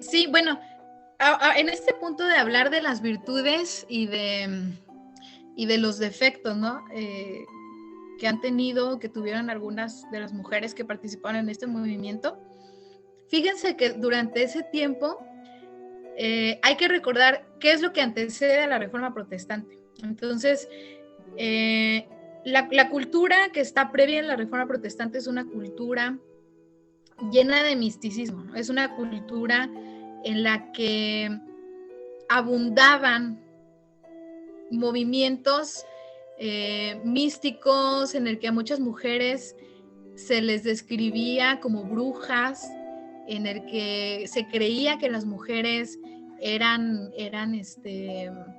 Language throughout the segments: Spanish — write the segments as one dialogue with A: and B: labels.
A: Sí, bueno, en este punto de hablar de las virtudes y de los defectos, ¿no? Que han tenido, que tuvieron algunas de las mujeres que participaron en este movimiento. Fíjense que durante ese tiempo hay que recordar qué es lo que antecede a la Reforma Protestante. Entonces, la cultura que está previa en la Reforma Protestante es una cultura llena de misticismo, ¿no? Es una cultura en la que abundaban movimientos místicos, en el que a muchas mujeres se les describía como brujas, en el que se creía que las mujeres eran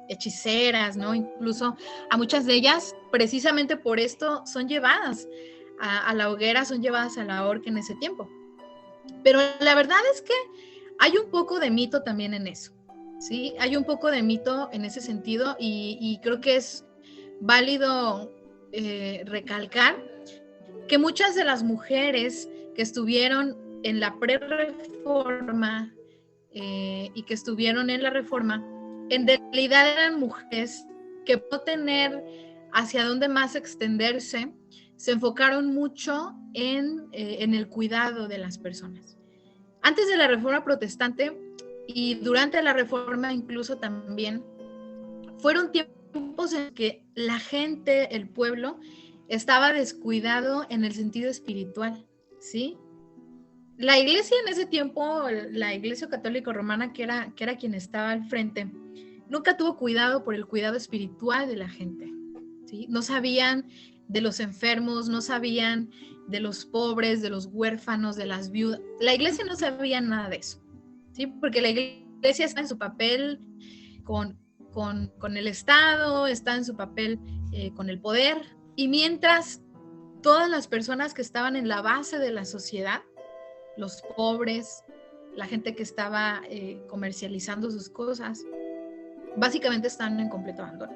A: hechiceras, ¿no? Incluso a muchas de ellas, precisamente por esto, son llevadas a la hoguera, son llevadas a la horca en ese tiempo. Pero la verdad es que hay un poco de mito también en eso, ¿sí? Hay un poco de mito en ese sentido y creo que es válido recalcar que muchas de las mujeres que estuvieron en la pre-reforma y que estuvieron en la reforma, en realidad eran mujeres que por tener hacia dónde más extenderse, se enfocaron mucho en el cuidado de las personas. Antes de la Reforma Protestante y durante la Reforma incluso también, fueron tiempos en que la gente, el pueblo, estaba descuidado en el sentido espiritual, ¿sí? La iglesia en ese tiempo, la iglesia católica romana, que era quien estaba al frente, nunca tuvo cuidado por el cuidado espiritual de la gente, ¿sí? No sabían de los enfermos, no sabían de los pobres, de los huérfanos, de las viudas. La iglesia no sabía nada de eso, ¿sí? Porque la iglesia está en su papel con el Estado, está en su papel con el poder, y mientras todas las personas que estaban en la base de la sociedad, los pobres, la gente que estaba comercializando sus cosas, básicamente están en completo abandono.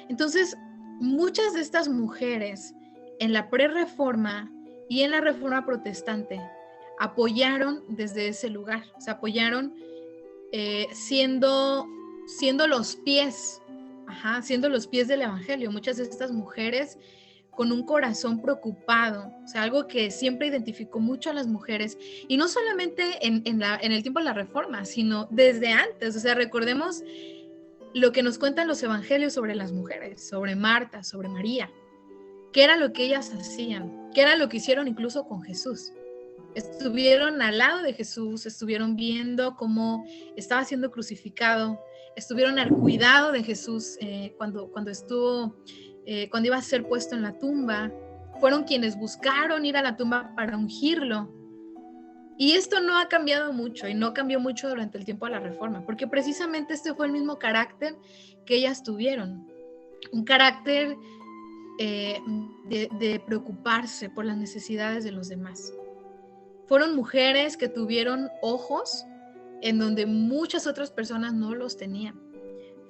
A: Entonces, muchas de estas mujeres en la pre-reforma y en la reforma protestante apoyaron desde ese lugar, o sea, apoyaron siendo los pies, siendo los pies del evangelio. Muchas de estas mujeres con un corazón preocupado, o sea, algo que siempre identificó mucho a las mujeres, y no solamente en el tiempo de la Reforma, sino desde antes. O sea, recordemos lo que nos cuentan los evangelios sobre las mujeres, sobre Marta, sobre María, qué era lo que ellas hacían, qué era lo que hicieron incluso con Jesús. Estuvieron al lado de Jesús, estuvieron viendo cómo estaba siendo crucificado, estuvieron al cuidado de Jesús cuando iba a ser puesto en la tumba. Fueron quienes buscaron ir a la tumba para ungirlo. Y esto no ha cambiado mucho, y no cambió mucho durante el tiempo de la Reforma, porque precisamente este fue el mismo carácter que ellas tuvieron, un carácter de preocuparse por las necesidades de los demás. Fueron mujeres que tuvieron ojos en donde muchas otras personas no los tenían.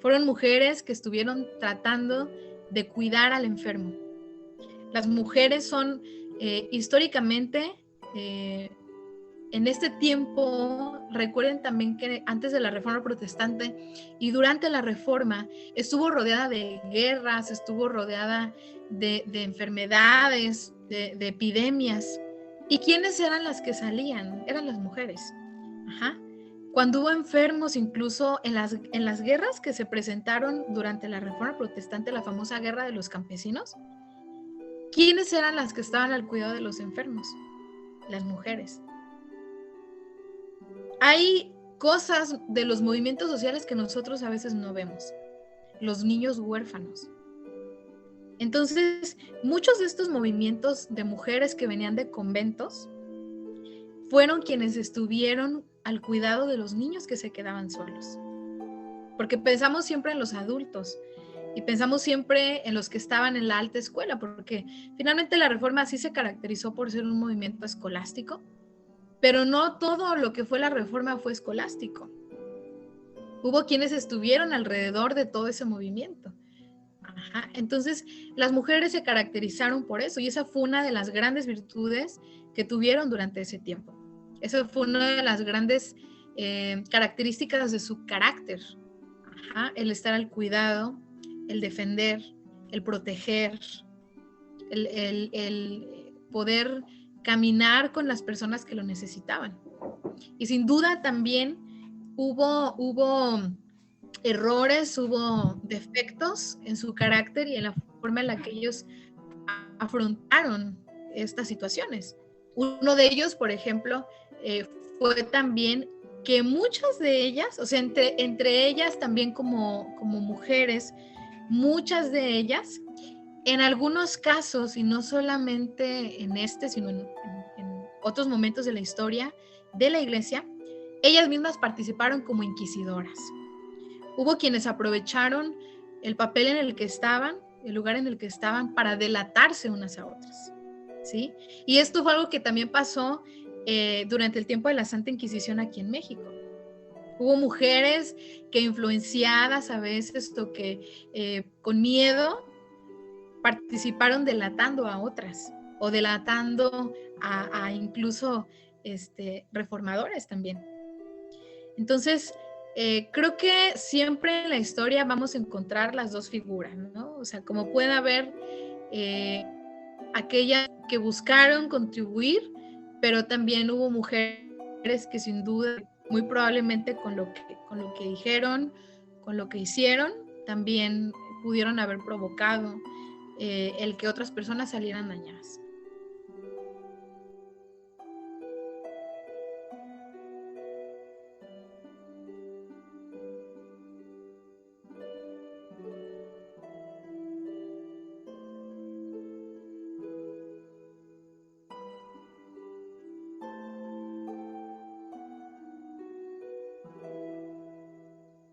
A: Fueron mujeres que estuvieron tratando de cuidar al enfermo. Las mujeres son históricamente, en este tiempo, recuerden también que antes de la Reforma Protestante y durante la Reforma estuvo rodeada de guerras, estuvo rodeada de enfermedades, de epidemias. ¿Y quiénes eran las que salían? Eran las mujeres. Cuando hubo enfermos, incluso en las guerras que se presentaron durante la Reforma Protestante, la famosa guerra de los campesinos, ¿quiénes eran las que estaban al cuidado de los enfermos? Las mujeres. Hay cosas de los movimientos sociales que nosotros a veces no vemos. Los niños huérfanos. Entonces, muchos de estos movimientos de mujeres que venían de conventos fueron quienes estuvieron al cuidado de los niños que se quedaban solos. Porque pensamos siempre en los adultos y pensamos siempre en los que estaban en la alta escuela, porque finalmente la Reforma sí se caracterizó por ser un movimiento escolástico, pero no todo lo que fue la Reforma fue escolástico. Hubo quienes estuvieron alrededor de todo ese movimiento. Entonces, las mujeres se caracterizaron por eso, y esa fue una de las grandes virtudes que tuvieron durante ese tiempo. Eso fue una de las grandes características de su carácter. Ajá, el estar al cuidado, el defender, el proteger, el poder caminar con las personas que lo necesitaban. Y sin duda también hubo errores, hubo defectos en su carácter y en la forma en la que ellos afrontaron estas situaciones. Uno de ellos, por ejemplo, fue también que muchas de ellas, o sea, entre ellas también como mujeres, muchas de ellas, en algunos casos, y no solamente en este, sino en otros momentos de la historia de la iglesia, ellas mismas participaron como inquisidoras. Hubo quienes aprovecharon el papel en el que estaban, el lugar en el que estaban, para delatarse unas a otras, ¿sí? Y esto fue algo que también pasó durante el tiempo de la Santa Inquisición aquí en México. Hubo mujeres que, influenciadas a veces o que con miedo, participaron delatando a otras o delatando a incluso reformadores también. Entonces, creo que siempre en la historia vamos a encontrar las dos figuras, ¿no? O sea, como puede haber aquellas que buscaron contribuir, pero también hubo mujeres que sin duda, muy probablemente con lo que dijeron, con lo que hicieron, también pudieron haber provocado el que otras personas salieran dañadas.